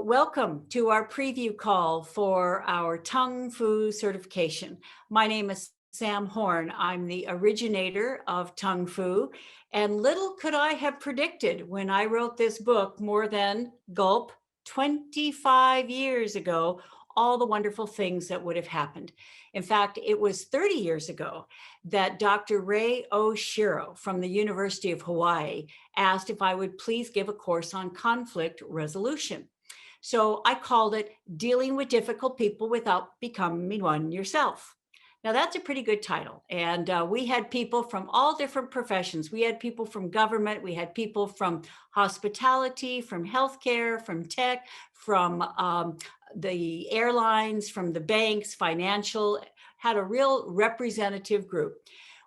welcome to our preview call for our Tung Fu certification. My name is Sam Horn. I'm the originator of Tung Fu, and little could I have predicted when I wrote this book more than, gulp, 25 years ago, all the wonderful things that would have happened. In fact, it was 30 years ago that Dr. Ray Oshiro from the University of Hawaii asked if I would please give a course on conflict resolution. So I called it Dealing with Difficult People Without Becoming One Yourself. Now, that's a pretty good title. And we had people from all different professions. We had people from government. We had people from hospitality, from healthcare, from tech, from the airlines, from the banks, financial, had a real representative group.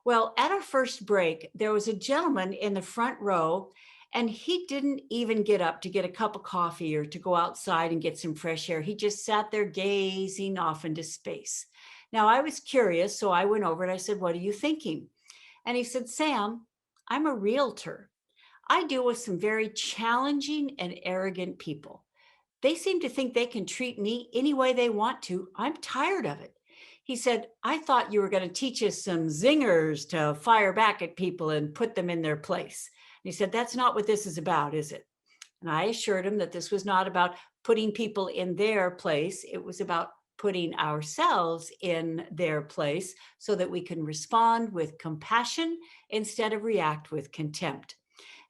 Well, at our first break, there was a gentleman in the front row, and he didn't even get up to get a cup of coffee or to go outside and get some fresh air. He just sat there gazing off into space. Now, I was curious, so I went over and I said, "What are you thinking?" And he said, "Sam, I'm a realtor. I deal with some very challenging and arrogant people. They seem to think they can treat me any way they want to. I'm tired of it." He said, "I thought you were going to teach us some zingers to fire back at people and put them in their place." And he said, "That's not what this is about, is it?" And I assured him that this was not about putting people in their place. It was about putting ourselves in their place so that we can respond with compassion instead of react with contempt.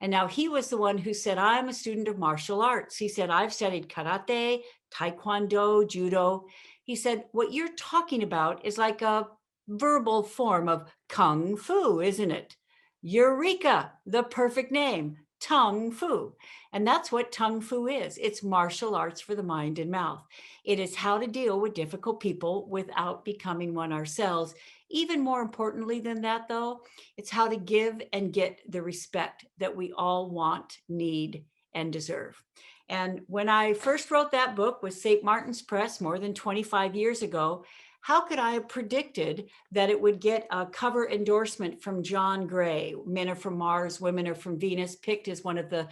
And now he was the one who said, "I'm a student of martial arts." He said, "I've studied karate, taekwondo, judo." He said, "What you're talking about is like a verbal form of kung fu, isn't it?" Eureka, the perfect name, Tung Fu. And that's what Tung Fu is. It's martial arts for the mind and mouth. It is how to deal with difficult people without becoming one ourselves. Even more importantly than that, though, it's how to give and get the respect that we all want, need, and deserve. And when I first wrote that book with St. Martin's Press more than 25 years ago, how could I have predicted that it would get a cover endorsement from John Gray? Men Are From Mars, Women Are From Venus, picked as one of the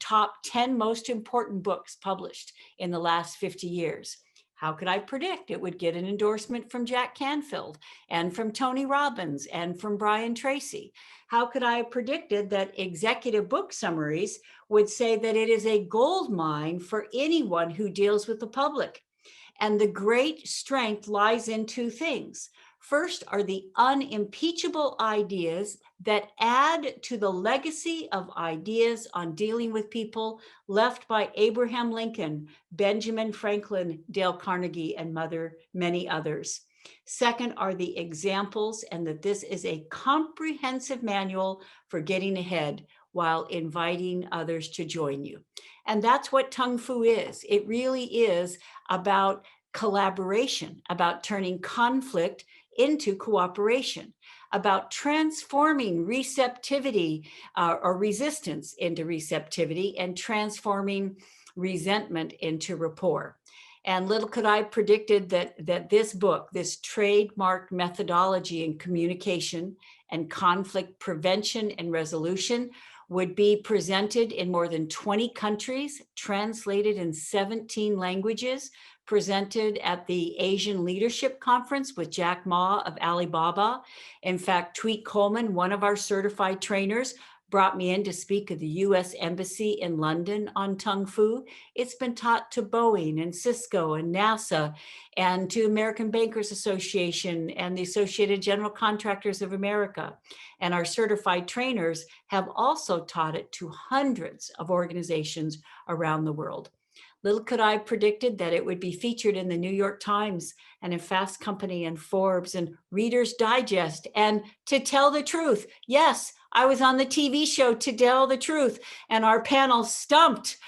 top 10 most important books published in the last 50 years. How could I predict it would get an endorsement from Jack Canfield and from Tony Robbins and from Brian Tracy? How could I have predicted that executive book summaries would say that it is a gold mine for anyone who deals with the public? And the great strength lies in two things. First are the unimpeachable ideas that add to the legacy of ideas on dealing with people left by Abraham Lincoln, Benjamin Franklin, Dale Carnegie, and many others. Second are the examples, and that this is a comprehensive manual for getting ahead while inviting others to join you. And that's what Tung Fu is. It really is about collaboration, about turning conflict into cooperation, about transforming receptivity or resistance into receptivity, and transforming resentment into rapport. And little could I have predicted that this book, this trademarked methodology in communication and conflict prevention and resolution, would be presented in more than 20 countries, translated in 17 languages, presented at the Asian Leadership Conference with Jack Ma of Alibaba. In fact, Tweet Coleman, one of our certified trainers, brought me in to speak at the US Embassy in London on Tung Fu. It's been taught to Boeing and Cisco and NASA and to American Bankers Association and the Associated General Contractors of America. And our certified trainers have also taught it to hundreds of organizations around the world. Little could I have predicted that it would be featured in the New York Times and in Fast Company and Forbes and Reader's Digest. And to tell the truth, yes, I was on the TV show To Tell the Truth, and our panel stumped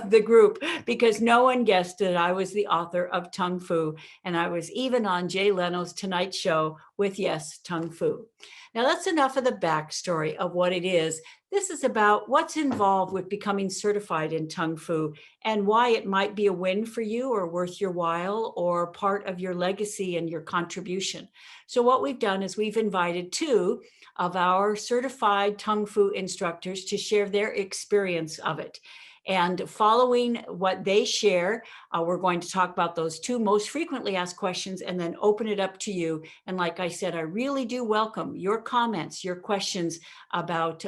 the group because no one guessed that I was the author of Tung Fu. And I was even on Jay Leno's Tonight Show with, yes, Tung Fu. Now, that's enough of the backstory of what it is. This is about what's involved with becoming certified in Tung Fu and why it might be a win for you or worth your while or part of your legacy and your contribution. So what we've done is we've invited two of our certified Tung Fu instructors to share their experience of it. And following what they share, we're going to talk about those 2 most frequently asked questions and then open it up to you. And like I said, I really do welcome your comments, your questions about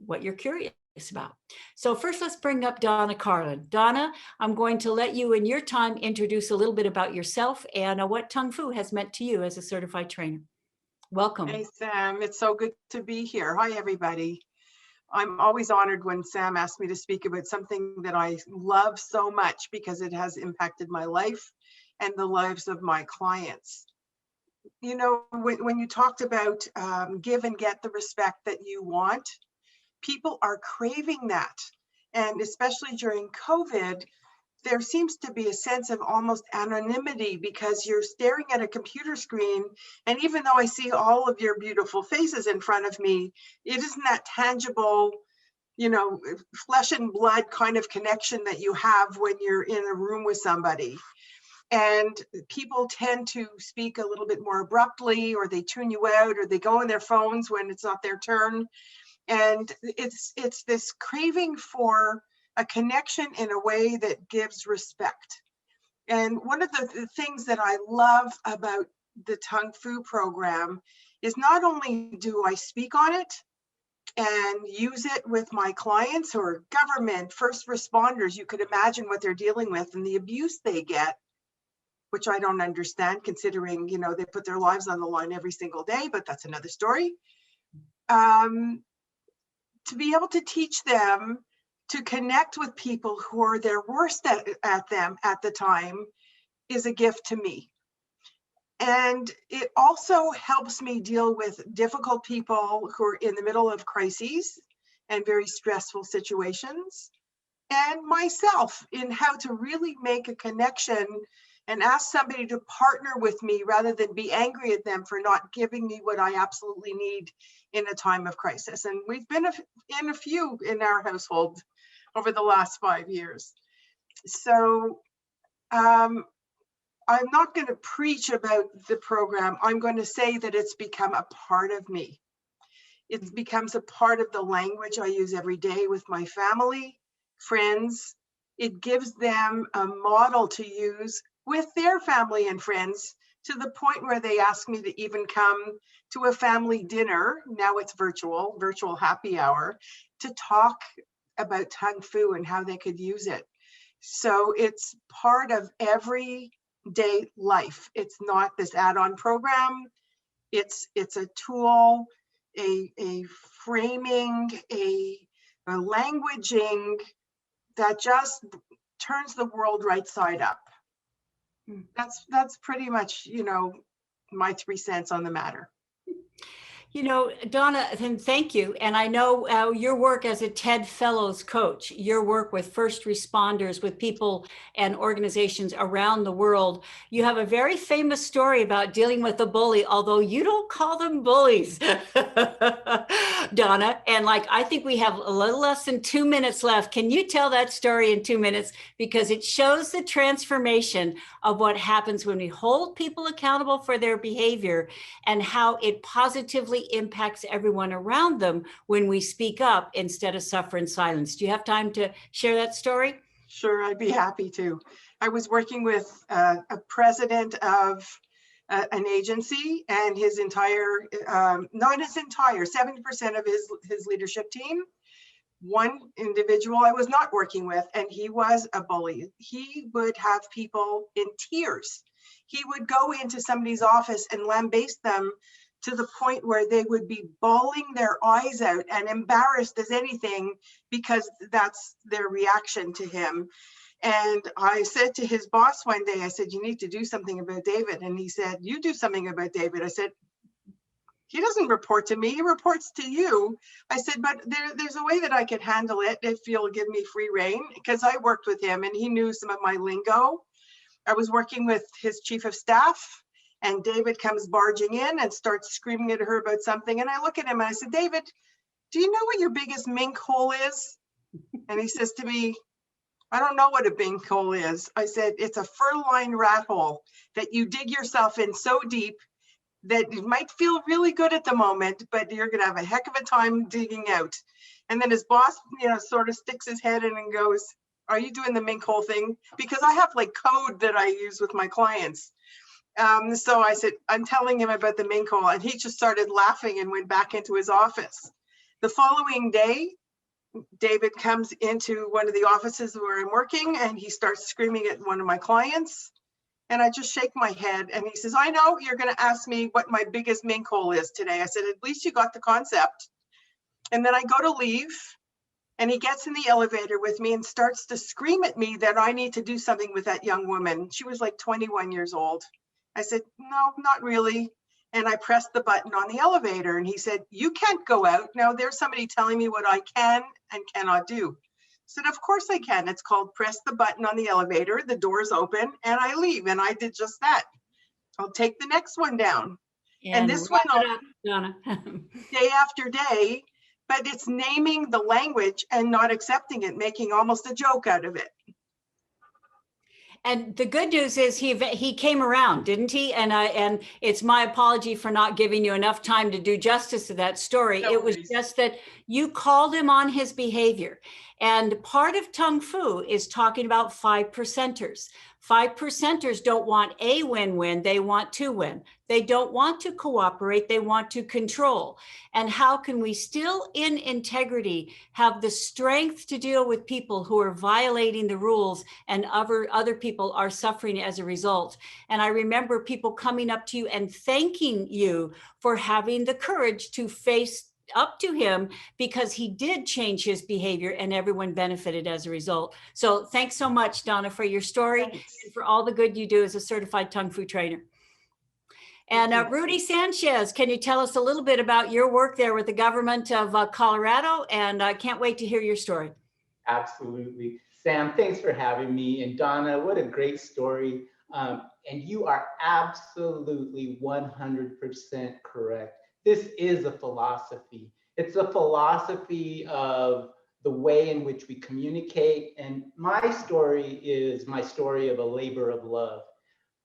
what you're curious about. So first, let's bring up Donna Carlin. Donna, I'm going to let you in your time introduce a little bit about yourself and what Tung Fu has meant to you as a certified trainer. Welcome. Hey, Sam. It's so good to be here. Hi, everybody. I'm always honored when Sam asks me to speak about something that I love so much because it has impacted my life and the lives of my clients. You know, when you talked about give and get the respect that you want, people are craving that. And especially during COVID, there seems to be a sense of almost anonymity because you're staring at a computer screen. And even though I see all of your beautiful faces in front of me, it isn't that tangible, you know, flesh and blood kind of connection that you have when you're in a room with somebody. And people tend to speak a little bit more abruptly, or they tune you out, or they go on their phones when it's not their turn. And it's this craving for a connection in a way that gives respect. And one of the things that I love about the Tung Fu program is not only do I speak on it and use it with my clients who are government, first responders, you could imagine what they're dealing with and the abuse they get, which I don't understand considering, you know, they put their lives on the line every single day, but that's another story. To be able to teach them to connect with people who are their worst at them at the time is a gift to me. And it also helps me deal with difficult people who are in the middle of crises and very stressful situations, and myself in how to really make a connection and ask somebody to partner with me rather than be angry at them for not giving me what I absolutely need in a time of crisis. And we've been in a few in our household over the last 5 years. So I'm not going to preach about the program. I'm going to say that it's become a part of me. It becomes a part of the language I use every day with my family, friends. It gives them a model to use with their family and friends, to the point where they ask me to even come to a family dinner. Now it's virtual happy hour, to talk about Tung Fu and how they could use it. So it's part of everyday life. It's not this add-on program. It's a tool, a framing, a languaging that just turns the world right side up. That's pretty much, you know, my 3 cents on the matter. You know, Donna, and thank you. And I know your work as a TED Fellows coach, your work with first responders, with people and organizations around the world. You have a very famous story about dealing with a bully, although you don't call them bullies, Donna. And like, I think we have a little less than 2 minutes left. Can you tell that story in 2 minutes? Because it shows the transformation of what happens when we hold people accountable for their behavior and how it positively impacts everyone around them when we speak up instead of suffer in silence. Do you have time to share that story? Sure, I'd be happy to. I was working with a president of an agency, and his entire, not his entire, 70% of his leadership team. One individual I was not working with, and he was a bully. He would have people in tears. He would go into somebody's office and lambaste them to the point where they would be bawling their eyes out and embarrassed as anything, because that's their reaction to him. And I said to his boss one day, I said, you need to do something about David. And he said, you do something about David. I said, he doesn't report to me, he reports to you. I said, but there's a way that I could handle it if you'll give me free rein, because I worked with him and he knew some of my lingo. I was working with his chief of staff, and David comes barging in and starts screaming at her about something. And I look at him and I said, David, do you know what your biggest mink hole is? And he says to me, I don't know what a mink hole is. I said, it's a fur-lined rat hole that you dig yourself in so deep that it might feel really good at the moment, but you're going to have a heck of a time digging out. And then his boss, you know, sort of sticks his head in and goes, are you doing the mink hole thing? Because I have like code that I use with my clients. So I said, I'm telling him about the mink hole, and he just started laughing and went back into his office. The following day, David comes into one of the offices where I'm working, and he starts screaming at one of my clients. And I just shake my head, and he says, I know you're going to ask me what my biggest mink hole is today. I said, at least you got the concept. And then I go to leave, and he gets in the elevator with me and starts to scream at me that I need to do something with that young woman. She was like 21 years old. I said, no, not really. And I pressed the button on the elevator, and he said, you can't go out. Now there's somebody telling me what I can and cannot do. I said, of course I can. It's called press the button on the elevator, the doors open, and I leave. And I did just that. I'll take the next one down. And And this wrap went it on up, Donna. day after day, but it's naming the language and not accepting it, making almost a joke out of it. And the good news is he came around, didn't he? And it's my apology for not giving you enough time to do justice to that story. No It was worries. just that you called him on his behavior. And part of Tung Fu is talking about 5%ers. 5%ers don't want a win-win, they want to win. They don't want to cooperate, they want to control. And how can we still, in integrity, have the strength to deal with people who are violating the rules and other people are suffering as a result? And I remember people coming up to you and thanking you for having the courage to face up to him, because he did change his behavior and everyone benefited as a result. So thanks so much, Donna, for your story. Thanks. And for all the good you do as a certified Tung Fu trainer. And Rudy Sanchez, can you tell us a little bit about your work there with the government of Colorado? And I can't wait to hear your story. Absolutely. Sam, thanks for having me. And Donna, what a great story. And you are absolutely 100% correct. This is a philosophy. It's a philosophy of the way in which we communicate. And my story is my story of a labor of love.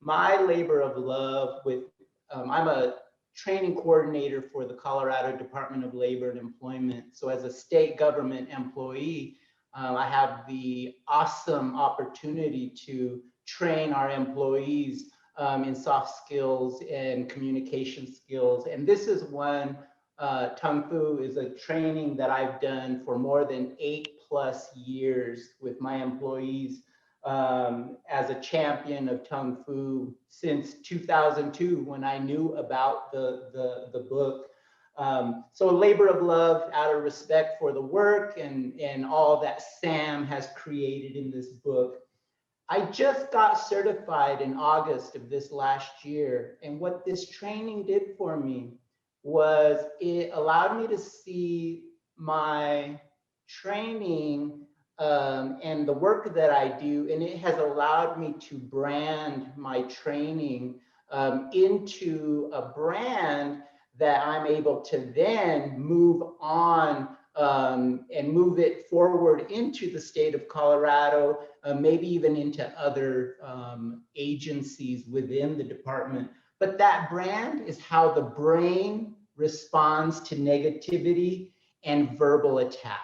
My labor of love with, I'm a training coordinator for the Colorado Department of Labor and Employment. So as a state government employee, I have the awesome opportunity to train our employees in soft skills and communication skills. And this is one, Tung Fu is a training that I've done for more than 8+ years with my employees as a champion of Tung Fu since 2002, when I knew about the book. So a labor of love out of respect for the work and all that Sam has created in this book. I just got certified in August of this last year. And what this training did for me was it allowed me to see my training and the work that I do. And it has allowed me to brand my training into a brand that I'm able to then move on and move it forward into the state of Colorado, maybe even into other agencies within the department. But that brand is how the brain responds to negativity and verbal attacks.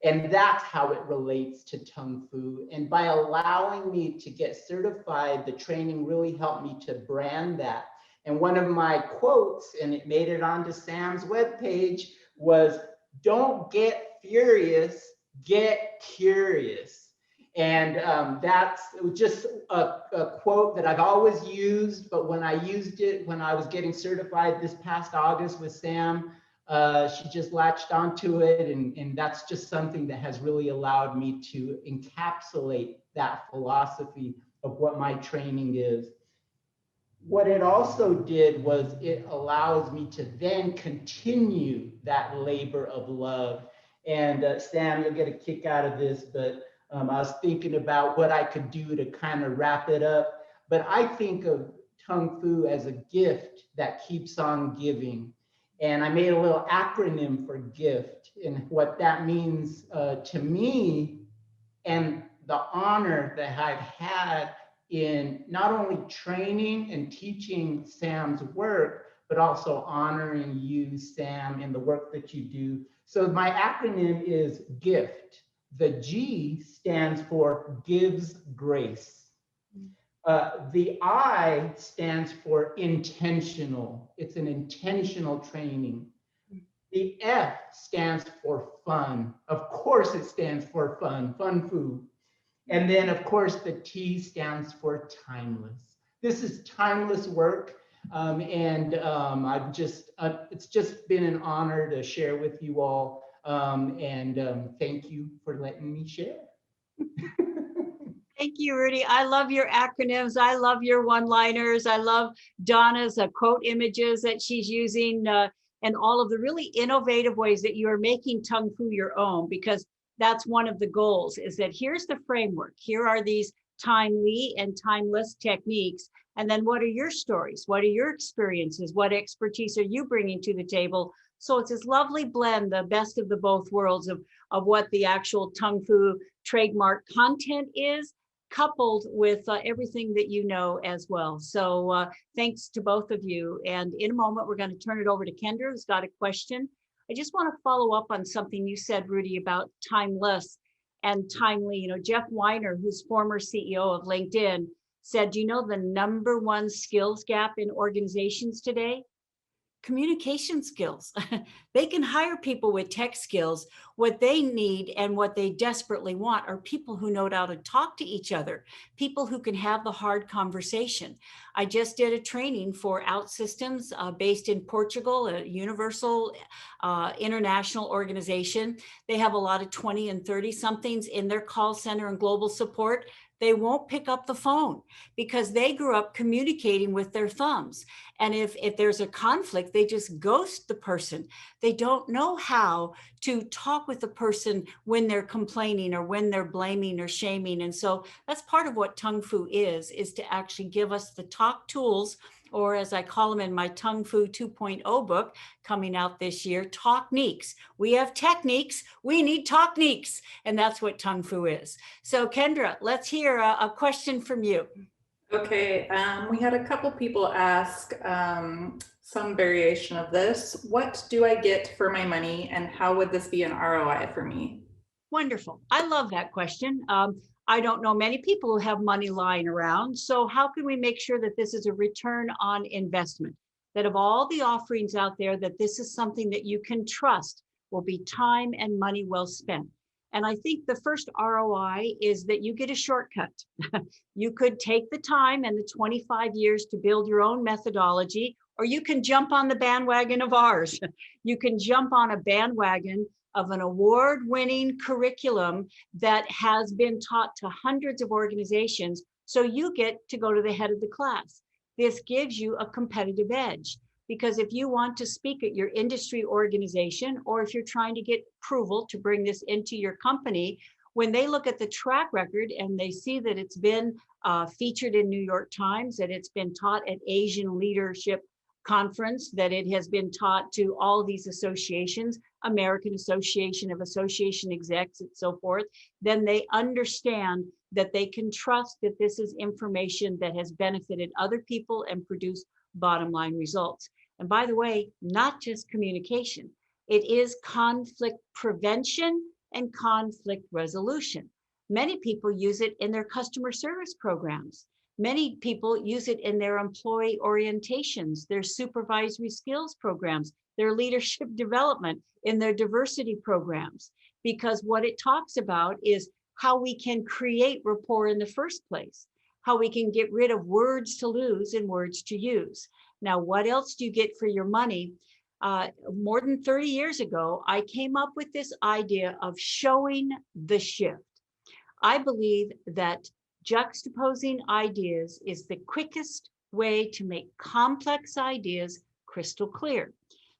And that's how it relates to Tung Fu. And by allowing me to get certified, the training really helped me to brand that. And one of my quotes, and it made it onto Sam's webpage, was, "Don't get furious, get curious." And that's just a quote that I've always used, but when I used it when I was getting certified this past August with Sam, she just latched onto it, and that's just something that has really allowed me to encapsulate that philosophy of what my training is. What it also did was it allows me to then continue that labor of love. And Sam, you'll get a kick out of this, but I was thinking about what I could do to kind of wrap it up. But I think of Tung Fu as a gift that keeps on giving. And I made a little acronym for GIFT, and what that means to me, and the honor that I've had in not only training and teaching Sam's work, but also honoring you, Sam, and the work that you do. So my acronym is GIFT, The G stands for gives grace. The I stands for intentional. It's an intentional training. The F stands for fun. Of course, it stands for fun, fun food. And then, of course, the T stands for timeless. This is timeless work. It's just been an honor to share with you all. Thank you for letting me share. Thank you, Rudy. I love your acronyms. I love your one-liners. I love Donna's quote images that she's using and all of the really innovative ways that you are making Tung Fu your own, because that's one of the goals, is that here's the framework. Here are these timely and timeless techniques. And then what are your stories? What are your experiences? What expertise are you bringing to the table? So it's this lovely blend, the best of the both worlds of what the actual Tung Fu trademark content is, coupled with everything that you know as well. So thanks to both of you. And in a moment, we're going to turn it over to Kendra, who's got a question. I just want to follow up on something you said, Rudy, about timeless and timely. You know, Jeff Weiner, who's former CEO of LinkedIn, said, do you know the #1 skills gap in organizations today? Communication skills. They can hire people with tech skills. What they need and what they desperately want are people who know how to talk to each other, people who can have the hard conversation. I just did a training for OutSystems based in Portugal, a universal international organization. They have a lot of 20 and 30 somethings in their call center and global support. They won't pick up the phone because they grew up communicating with their thumbs. And if there's a conflict, they just ghost the person. They don't know how to talk with the person when they're complaining or when they're blaming or shaming. And so that's part of what Tung Fu is to actually give us the talk tools, or as I call them in my Tung Fu 2.0 book coming out this year, talkniques. We have techniques, we need talkniques. And that's what Tung Fu is. So Kendra, let's hear a question from you. Okay, we had a couple people ask some variation of this. What do I get for my money, and how would this be an ROI for me? Wonderful. I love that question. I don't know many people who have money lying around. So how can we make sure that this is a return on investment? That of all the offerings out there, that this is something that you can trust will be time and money well spent. And I think the first ROI is that you get a shortcut. You could take the time and the 25 years to build your own methodology, or you can jump on the bandwagon of ours. You can jump on a bandwagon of an award-winning curriculum that has been taught to hundreds of organizations, so you get to go to the head of the class. This gives you a competitive edge, because if you want to speak at your industry organization, or if you're trying to get approval to bring this into your company, when they look at the track record and they see that it's been featured in New York Times, that it's been taught at Asian Leadership Conference, that it has been taught to all these associations, American Association of Association Execs and so forth, then they understand that they can trust that this is information that has benefited other people and produced bottom line results. And by the way, not just communication, it is conflict prevention and conflict resolution. Many people use it in their customer service programs. Many people use it in their employee orientations, their supervisory skills programs, their leadership development, in their diversity programs, because what it talks about is how we can create rapport in the first place, how we can get rid of words to lose and words to use. Now, what else do you get for your money? More than 30 years ago, I came up with this idea of showing the shift. I believe that juxtaposing ideas is the quickest way to make complex ideas crystal clear.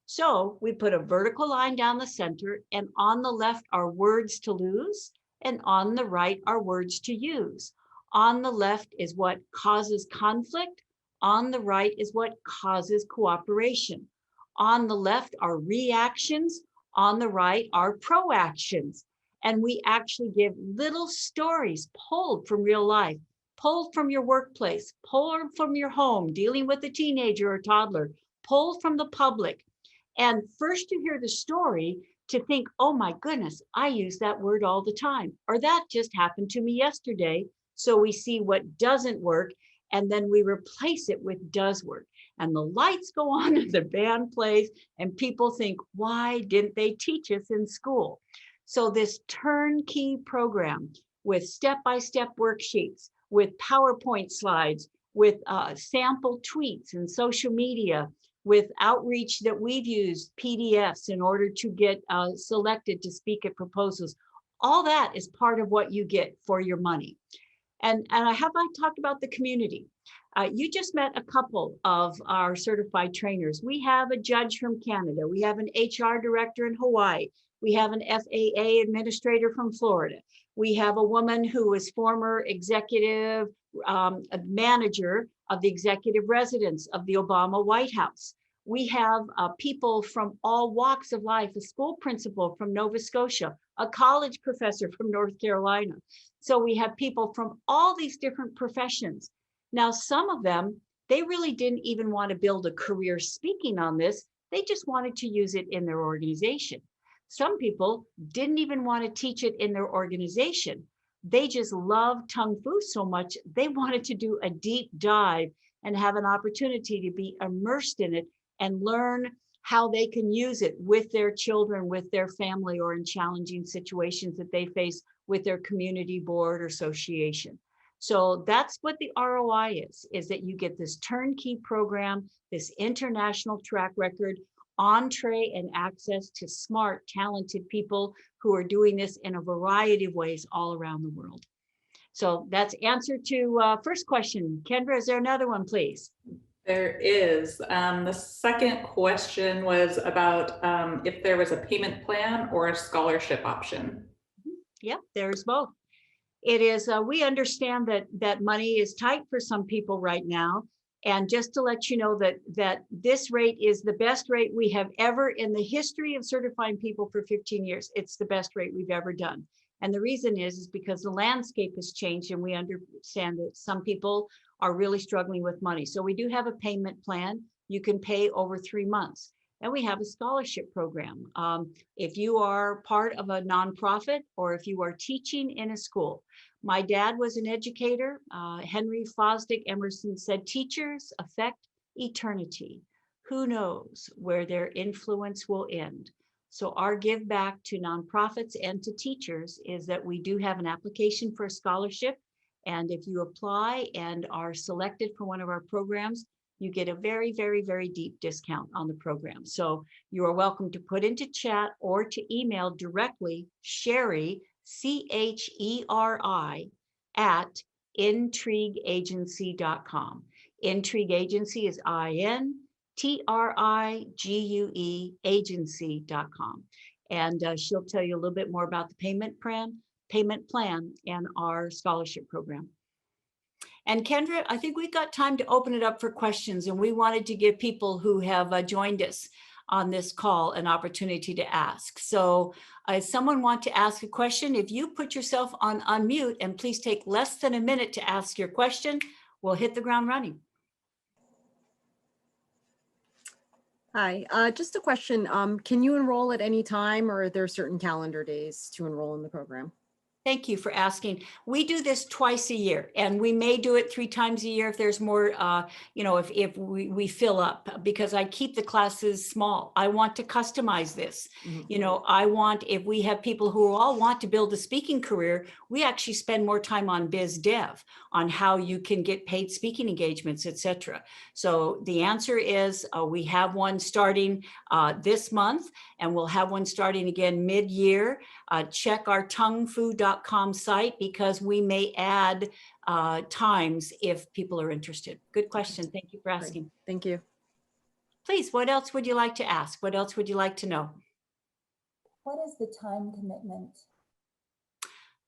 So we put a vertical line down the center, and on the left are words to lose, and on the right are words to use. On the left is what causes conflict. On the right is what causes cooperation. On the left are reactions. On the right are proactions. And we actually give little stories pulled from real life, pulled from your workplace, pulled from your home, dealing with a teenager or toddler, pulled from the public. And first you hear the story, to think, oh my goodness, I use that word all the time, or that just happened to me yesterday. So we see what doesn't work, and then we replace it with does work. And the lights go on and the band plays, and people think, why didn't they teach us in school? So this turnkey program with step-by-step worksheets, with PowerPoint slides, with sample tweets and social media, with outreach that we've used, PDFs, in order to get selected to speak at proposals. All that is part of what you get for your money. And I talked about the community. You just met a couple of our certified trainers. We have a judge from Canada. We have an HR director in Hawaii. We have an FAA administrator from Florida. We have a woman who was former executive manager of the executive residence of the Obama White House. We have people from all walks of life, a school principal from Nova Scotia, a college professor from North Carolina. So we have people from all these different professions. Now, some of them, they really didn't even want to build a career speaking on this. They just wanted to use it in their organization. Some people didn't even want to teach it in their organization. They just loved Tung Fu so much, they wanted to do a deep dive and have an opportunity to be immersed in it and learn how they can use it with their children, with their family, or in challenging situations that they face with their community board or association. So that's what the ROI is that you get this turnkey program, this international track record, entree and access to smart, talented people who are doing this in a variety of ways all around the world. So that's answer to first question. Kendra, is there another one, please? There is. The second question was about if there was a payment plan or a scholarship option. Yep, there's both. It is, we understand that money is tight for some people right now. And just to let you know that this rate is the best rate we have ever in the history of certifying people for 15 years. It's the best rate we've ever done. And the reason is because the landscape has changed, and we understand that some people are really struggling with money. So we do have a payment plan. You can pay over 3 months. And we have a scholarship program. If you are part of a nonprofit, or if you are teaching in a school. My dad was an educator. Henry Fosdick Emerson said, teachers affect eternity. Who knows where their influence will end? So our give back to nonprofits and to teachers is that we do have an application for a scholarship. And if you apply and are selected for one of our programs, you get a very, very, very deep discount on the program. So you are welcome to put into chat or to email directly Sherry, CHERI, at intrigueagency.com. Intrigue Agency is INTRIGUE agency.com. And she'll tell you a little bit more about the payment plan and our scholarship program. And Kendra, I think we've got time to open it up for questions, and we wanted to give people who have joined us on this call an opportunity to ask. So if someone want to ask a question, if you put yourself on unmute and please take less than a minute to ask your question, we'll hit the ground running. Hi, just a question. Can you enroll at any time, or are there certain calendar days to enroll in the program? Thank you for asking. We do this twice a year, and we may do it 3 times a year if there's more, if we fill up, because I keep the classes small. I want to customize this. I want, if we have people who all want to build a speaking career, we actually spend more time on biz dev, on how you can get paid speaking engagements, etc. So the answer is we have one starting this month, and we'll have one starting again mid-year. Check our tungfu.com site, because we may add times if people are interested. Good question. Thank you for asking. Great. Thank you. Please, what else would you like to ask? What else would you like to know? What is the time commitment?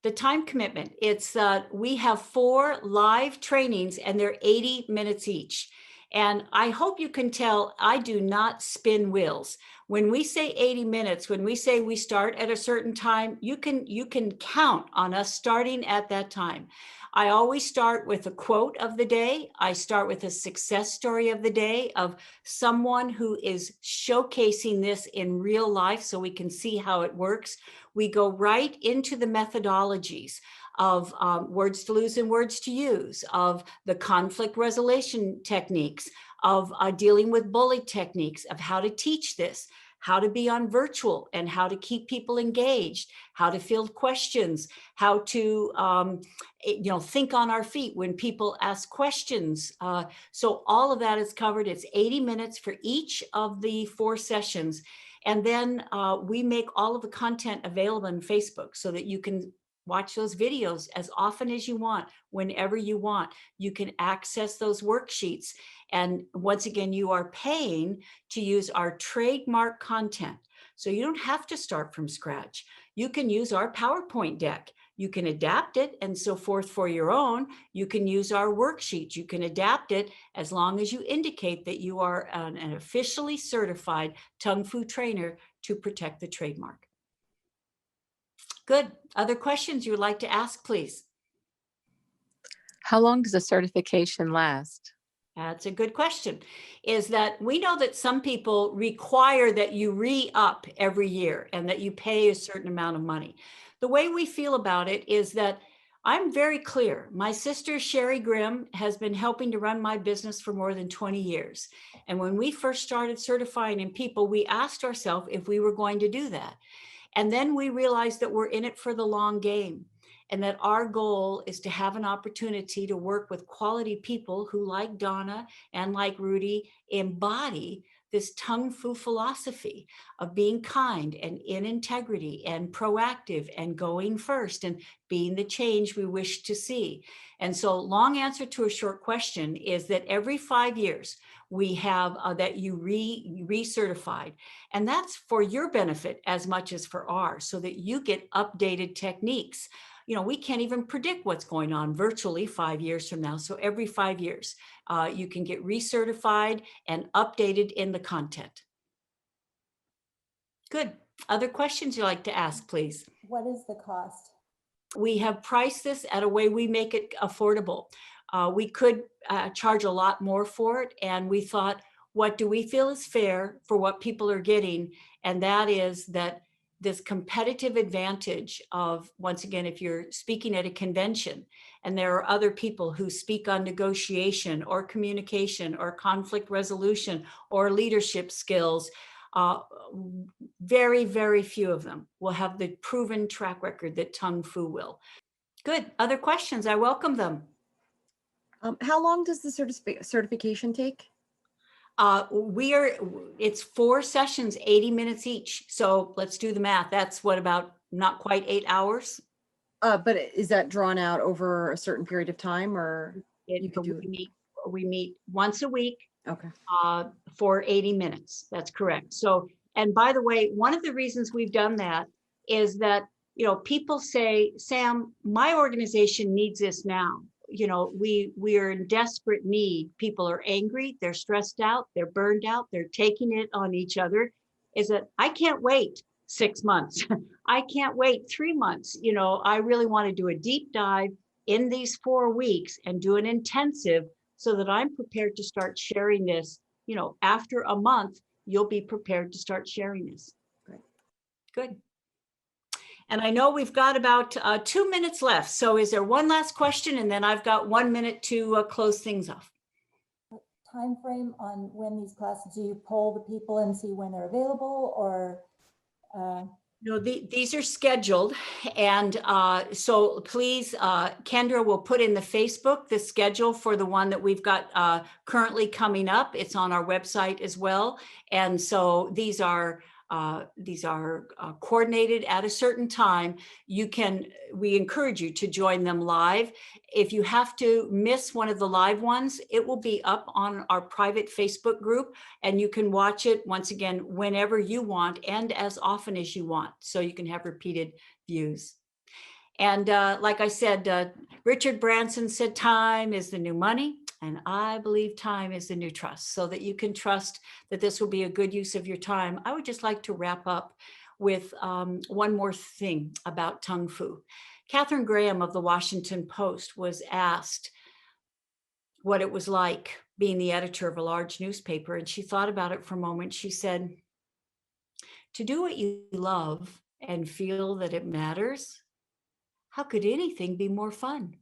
The time commitment, it's we have 4 live trainings, and they're 80 minutes each. And I hope you can tell I do not spin wheels. When we say 80 minutes, when we say we start at a certain time, you can count on us starting at that time. I always start with a quote of the day. I start with a success story of the day of someone who is showcasing this in real life so we can see how it works. We go right into the methodologies of words to lose and words to use, of the conflict resolution techniques, of dealing with bully techniques, of how to teach this, how to be on virtual and how to keep people engaged, how to field questions, how to think on our feet when people ask questions. So all of that is covered. It's 80 minutes for each of the 4 sessions. And then we make all of the content available on Facebook so that you can watch those videos as often as you want, whenever you want. You can access those worksheets. And once again, you are paying to use our trademark content. So you don't have to start from scratch. You can use our PowerPoint deck. You can adapt it and so forth for your own. You can use our worksheets. You can adapt it as long as you indicate that you are an officially certified Tung Fu trainer to protect the trademark. Good. Other questions you would like to ask, please? How long does the certification last? That's a good question. Is that we know that some people require that you re-up every year and that you pay a certain amount of money. The way we feel about it is that I'm very clear. My sister, Sherry Grimm, has been helping to run my business for more than 20 years. And when we first started certifying in people, we asked ourselves if we were going to do that. And then we realized that we're in it for the long game and that our goal is to have an opportunity to work with quality people who, like Donna and like Rudy, embody this Tung Fu philosophy of being kind and in integrity and proactive and going first and being the change we wish to see. And so long answer to a short question is that every 5 years, we have that you recertified. And that's for your benefit as much as for ours, so that you get updated techniques. We can't even predict what's going on virtually 5 years from now. So every 5 years, you can get recertified and updated in the content. Good. Other questions you'd like to ask, please? What is the cost? We have priced this at a way we make it affordable. We could charge a lot more for it. And we thought, what do we feel is fair for what people are getting? And that is that this competitive advantage of, once again, if you're speaking at a convention and there are other people who speak on negotiation or communication or conflict resolution or leadership skills, very, very few of them will have the proven track record that Tung Fu will. Good. Other questions? I welcome them. How long does the certification take? It's 4 sessions, 80 minutes each. So let's do the math. That's what, about not quite 8 hours? But is that drawn out over a certain period of time, or you could do it? We meet once a week. Okay. For 80 minutes. That's correct. So, and by the way, one of the reasons we've done that is that, people say, Sam, my organization needs this now. We are in desperate need. People are angry, they're stressed out, they're burned out, they're taking it on each other. Is that I can't wait 6 months. I can't wait 3 months. I really want to do a deep dive in these 4 weeks and do an intensive so that I'm prepared to start sharing this. After a month, you'll be prepared to start sharing this. Great. Good. And I know we've got about 2 minutes left. So is there one last question? And then I've got 1 minute to close things off. Time frame on when these classes, do you poll the people and see when they're available, or? No, these are scheduled. And so please, Kendra will put in the Facebook, the schedule for the one that we've got currently coming up. It's on our website as well. And so these are coordinated at a certain time. We encourage you to join them live. If you have to miss one of the live ones, it will be up on our private Facebook group, and you can watch it once again whenever you want and as often as you want, so you can have repeated views. And like I said, Richard Branson said, time is the new money. And I believe time is the new trust, so that you can trust that this will be a good use of your time. I would just like to wrap up with one more thing about Tung Fu. Catherine Graham of the Washington Post was asked what it was like being the editor of a large newspaper, and she thought about it for a moment. She said, to do what you love and feel that it matters, how could anything be more fun?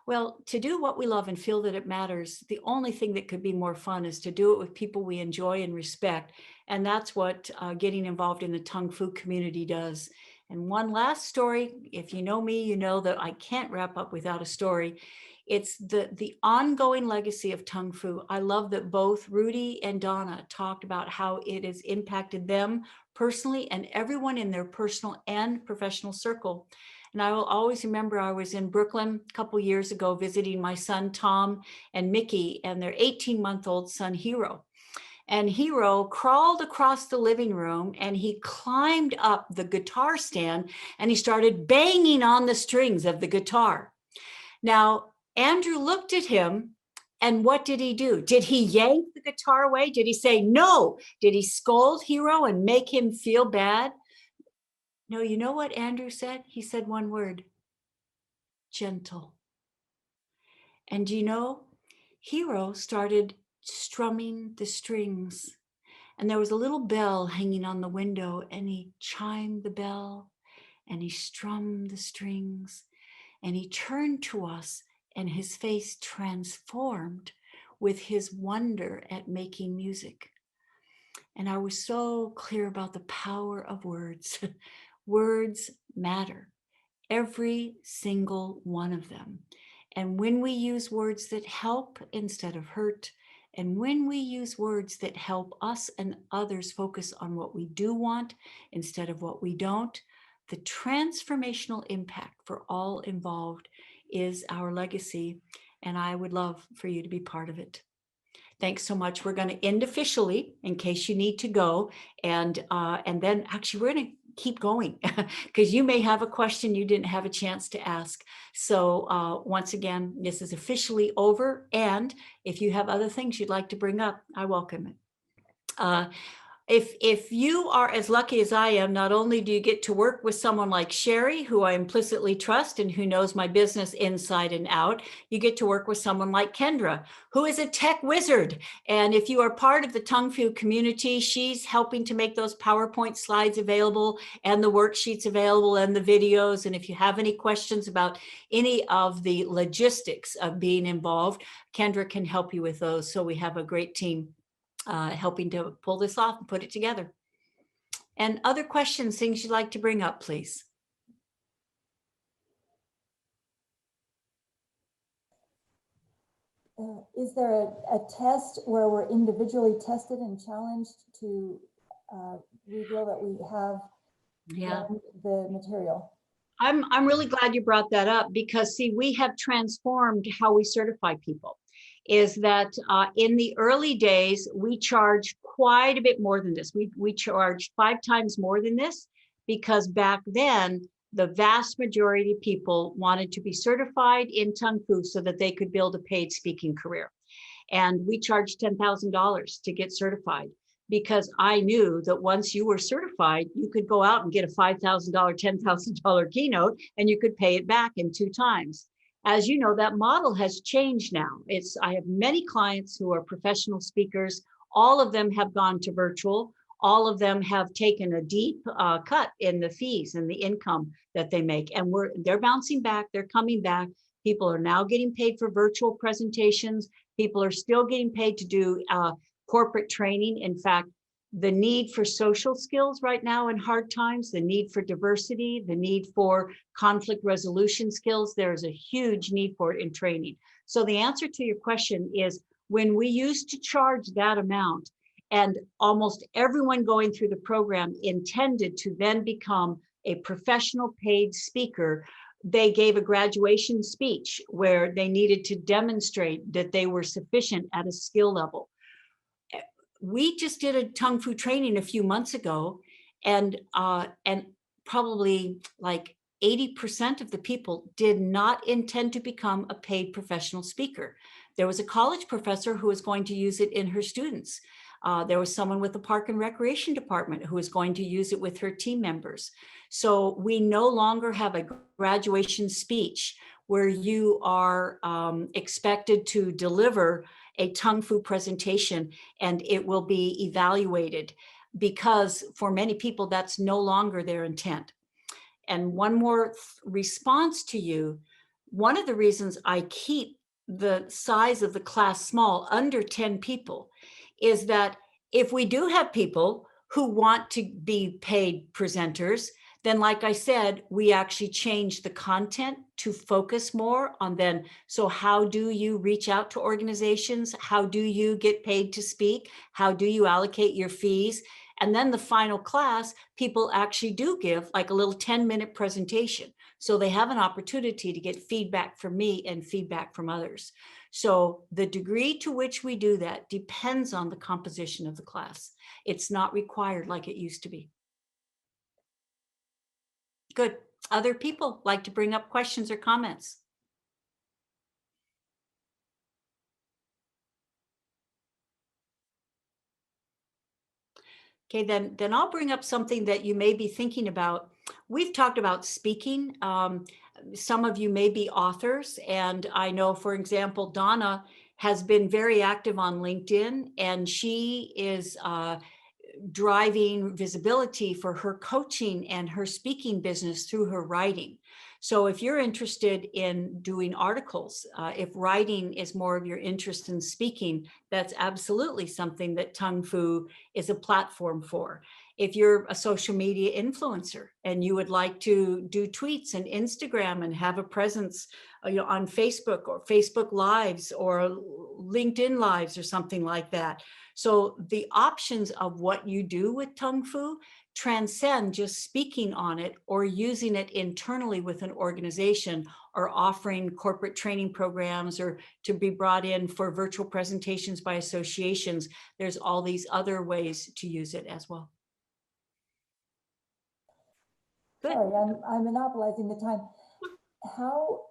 Well, to do what we love and feel that it matters, the only thing that could be more fun is to do it with people we enjoy and respect. And that's what getting involved in the Tung Fu community does. And one last story, if you know me, you know that I can't wrap up without a story. It's the ongoing legacy of Tung Fu. I love that both Rudy and Donna talked about how it has impacted them personally and everyone in their personal and professional circle. And I will always remember I was in Brooklyn a couple years ago visiting my son, Tom and Mickey, and their 18-month-old son, Hero. And Hero crawled across the living room and he climbed up the guitar stand and he started banging on the strings of the guitar. Now, Andrew looked at him and what did he do? Did he yank the guitar away? Did he say no? Did he scold Hero and make him feel bad? No, you know what Andrew said? He said one word: gentle. And you know, Hero started strumming the strings, and there was a little bell hanging on the window, and he chimed the bell and he strummed the strings, and he turned to us and his face transformed with his wonder at making music. And I was so clear about the power of words. Words matter, every single one of them. And when we use words that help instead of hurt, and when we use words that help us and others focus on what we do want instead of what we don't, the transformational impact for all involved is our legacy. And I would love for you to be part of it. Thanks so much. We're going to end officially in case you need to go. And then actually we're going to keep going because you may have a question you didn't have a chance to ask. So once again, this is officially over. And if you have other things you'd like to bring up, I welcome it. If you are as lucky as I am, not only do you get to work with someone like Sherry, who I implicitly trust and who knows my business inside and out, you get to work with someone like Kendra, who is a tech wizard. And if you are part of the Tung Fu community, she's helping to make those PowerPoint slides available and the worksheets available and the videos. And if you have any questions about any of the logistics of being involved, Kendra can help you with those. So we have a great team helping to pull this off and put it together. And other questions, things you'd like to bring up, please. Is there a test where we're individually tested and challenged to reveal that we have learned the material? I'm really glad you brought that up because see, we have transformed how we certify people. Is that in the early days, we charged quite a bit more than this. We charged 5 times more than this because back then, the vast majority of people wanted to be certified in Tung Fu so that they could build a paid speaking career. And we charged $10,000 to get certified because I knew that once you were certified, you could go out and get a $5,000, $10,000 keynote and you could pay it back in 2 times. As you know, that model has changed now. I have many clients who are professional speakers. All of them have gone to virtual. All of them have taken a deep cut in the fees and the income that they make. And they're bouncing back, they're coming back. People are now getting paid for virtual presentations. People are still getting paid to do corporate training. In fact, the need for social skills right now in hard times, the need for diversity, the need for conflict resolution skills, there's a huge need for it in training. So the answer to your question is when we used to charge that amount and almost everyone going through the program intended to then become a professional paid speaker, they gave a graduation speech where they needed to demonstrate that they were sufficient at a skill level. We just did a Tung Fu training a few months ago, and probably like 80% of the people did not intend to become a paid professional speaker. There was a college professor who was going to use it in her students. There was someone with the Park and Recreation Department who was going to use it with her team members. So we no longer have a graduation speech where you are expected to deliver a Tongue Fu presentation and it will be evaluated, because for many people that's no longer their intent. And one more response to you, one of the reasons I keep the size of the class small, under 10 people, is that if we do have people who want to be paid presenters, then like I said, we actually change the content to focus more on then, so how do you reach out to organizations? How do you get paid to speak? How do you allocate your fees? And then the final class, people actually do give like a little 10-minute presentation. So they have an opportunity to get feedback from me and feedback from others. So the degree to which we do that depends on the composition of the class. It's not required like it used to be. Good. Other people like to bring up questions or comments? Okay, then I'll bring up something that you may be thinking about. We've talked about speaking. Some of you may be authors, and I know, for example, Donna has been very active on LinkedIn, and she is driving visibility for her coaching and her speaking business through her writing. So if you're interested in doing articles, if writing is more of your interest than speaking, that's absolutely something that Tongue Fu is a platform for. If you're a social media influencer and you would like to do tweets and Instagram and have a presence on Facebook or Facebook Lives or LinkedIn Lives or something like that. So the options of what you do with Tongue Fu transcend just speaking on it or using it internally with an organization, or offering corporate training programs, or to be brought in for virtual presentations by associations. There's all these other ways to use it as well. Good. Sorry, I'm monopolizing the time. How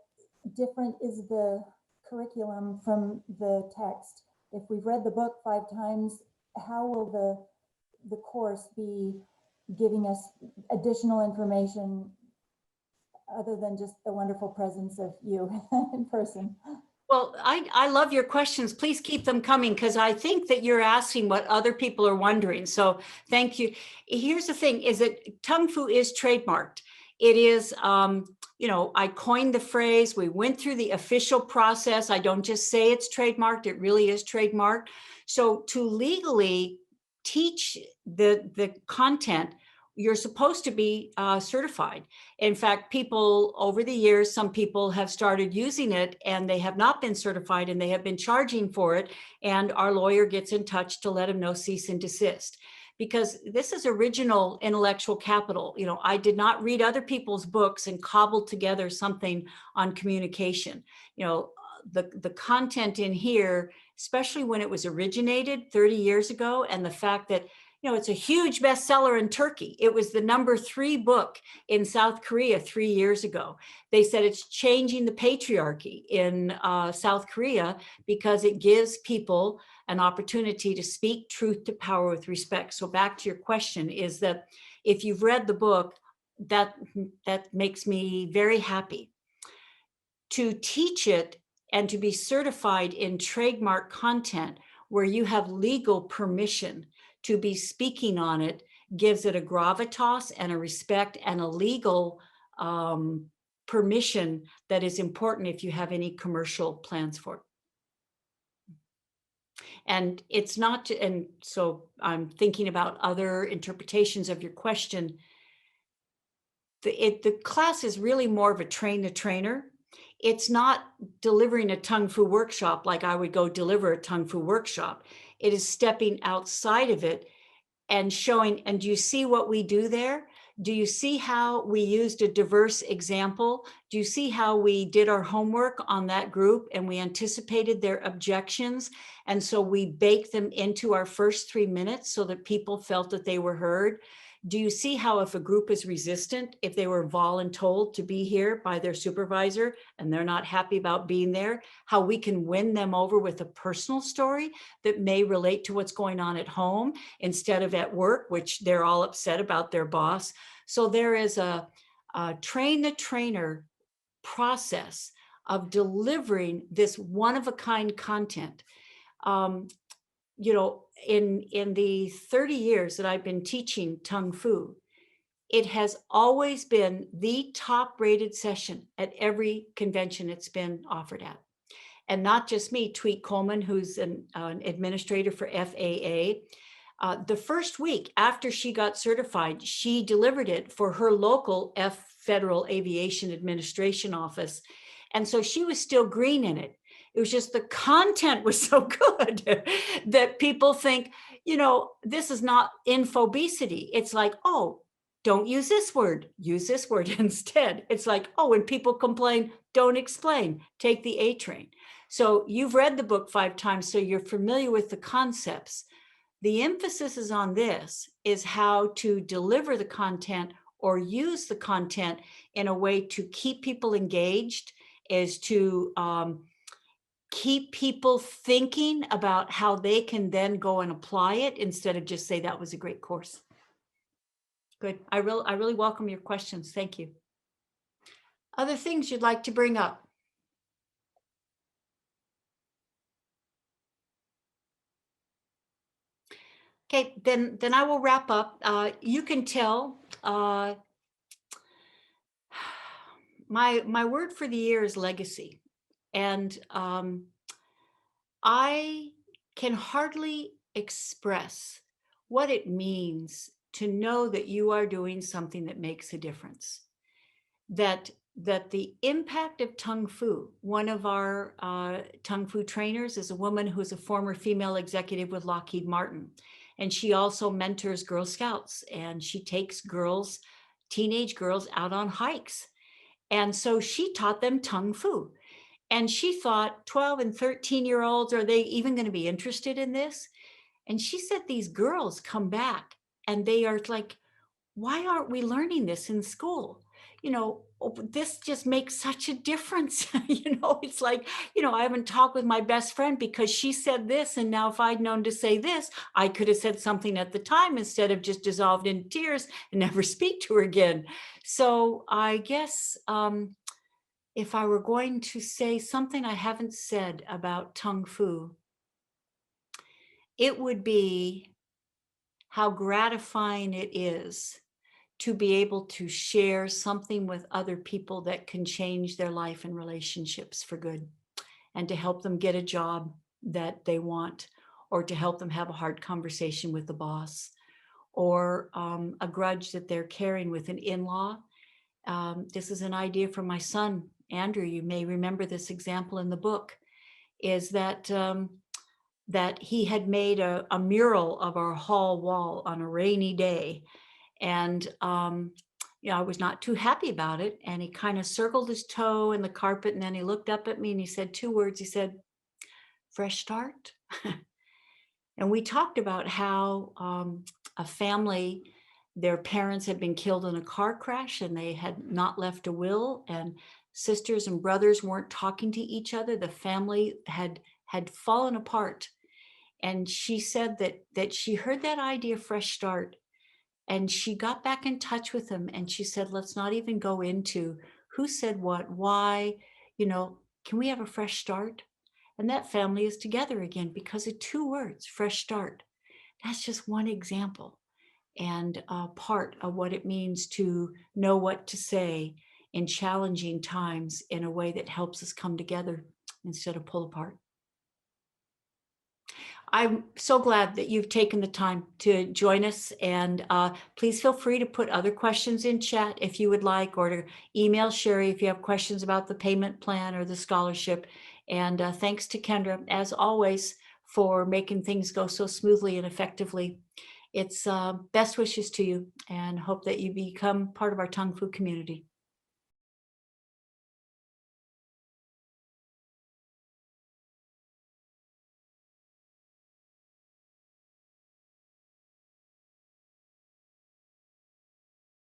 different is the curriculum from the text? If we've read the book 5 times, how will the course be giving us additional information other than just the wonderful presence of you in person? Well, I love your questions. Please keep them coming, because I think that you're asking what other people are wondering. So thank you. Here's the thing, is that Tongue Fu is trademarked. It is, I coined the phrase, we went through the official process. I don't just say it's trademarked, it really is trademarked. So to legally teach the content, you're supposed to be certified. In fact, people over the years, some people have started using it and they have not been certified and they have been charging for it. And our lawyer gets in touch to let them know, cease and desist. Because this is original intellectual capital. I did not read other people's books and cobble together something on communication. The content in here, especially when it was originated 30 years ago, and the fact that it's a huge bestseller in Turkey. It was the #3 book in South Korea 3 years ago. They said it's changing the patriarchy in South Korea because it gives people an opportunity to speak truth to power with respect. So back to your question, is that if you've read the book, that makes me very happy. To teach it and to be certified in trademark content where you have legal permission to be speaking on it gives it a gravitas and a respect and a legal permission that is important if you have any commercial plans for it. And it's not, and so I'm thinking about other interpretations of your question. The class is really more of a train the trainer. It's not delivering a Tongue Fu workshop like I would go deliver a Tongue Fu workshop. It is stepping outside of it and showing, and do you see what we do there? Do you see how we used a diverse example? Do you see how we did our homework on that group and we anticipated their objections? And so we baked them into our first 3 minutes so that people felt that they were heard. Do you see how if a group is resistant, if they were voluntold to be here by their supervisor and they're not happy about being there, how we can win them over with a personal story that may relate to what's going on at home instead of at work, which they're all upset about their boss. So there is a train the trainer process of delivering this one-of-a-kind content. You know, in the 30 years that I've been teaching Tung Fu, it has always been the top rated session at every convention it's been offered at. And not just me, Tweet Coleman, who's an administrator for FAA. The first week after she got certified, she delivered it for her local Federal Aviation Administration office. And so she was still green in it. It was just the content was so good that people think, you know, this is not infobesity. It's like, oh, don't use this word, use this word instead. It's like, oh, when people complain, don't explain, take the A train. So you've read the book 5 times, so you're familiar with the concepts. The emphasis is on this, is how to deliver the content or use the content in a way to keep people engaged, is to keep people thinking about how they can then go and apply it instead of just say that was a great course. Good. I really welcome your questions. Thank you. Other things you'd like to bring up? Okay, then I will wrap up. You can tell my word for the year is legacy. And I can hardly express what it means to know that you are doing something that makes a difference. That the impact of Tung Fu, one of our Tung Fu trainers is a woman who's a former female executive with Lockheed Martin. And she also mentors Girl Scouts, and she takes girls, teenage girls, out on hikes. And so she taught them Tung Fu. And she thought 12 and 13-year-olds, are they even going to be interested in this? And she said these girls come back and they are like, why aren't we learning this in school? You know, this just makes such a difference. You know, it's like, you know, I haven't talked with my best friend because she said this. And now if I'd known to say this, I could have said something at the time instead of just dissolved in tears and never speak to her again. So I guess if I were going to say something I haven't said about Tung Fu, it would be how gratifying it is to be able to share something with other people that can change their life and relationships for good, and to help them get a job that they want, or to help them have a hard conversation with the boss, or a grudge that they're carrying with an in-law. This is an idea from my son, Andrew. You may remember this example in the book, is that that he had made a mural of our hall wall on a rainy day. And, you know, I was not too happy about it. And he kind of circled his toe in the carpet. And then he looked up at me and he said 2 words. He said, fresh start. And we talked about how a family, their parents had been killed in a car crash and they had not left a will, and sisters and brothers weren't talking to each other. The family had fallen apart. And she said that she heard that idea, fresh start, and she got back in touch with him. And she said, let's not even go into who said what, why, you know, can we have a fresh start? And that family is together again because of 2 words, fresh start. That's just one example and part of what it means to know what to say in challenging times in a way that helps us come together instead of pull apart. I'm so glad that you've taken the time to join us, and please feel free to put other questions in chat if you would like, or to email Sherry if you have questions about the payment plan or the scholarship. And thanks to Kendra, as always, for making things go so smoothly and effectively. It's best wishes to you, and hope that you become part of our Tung Fu community.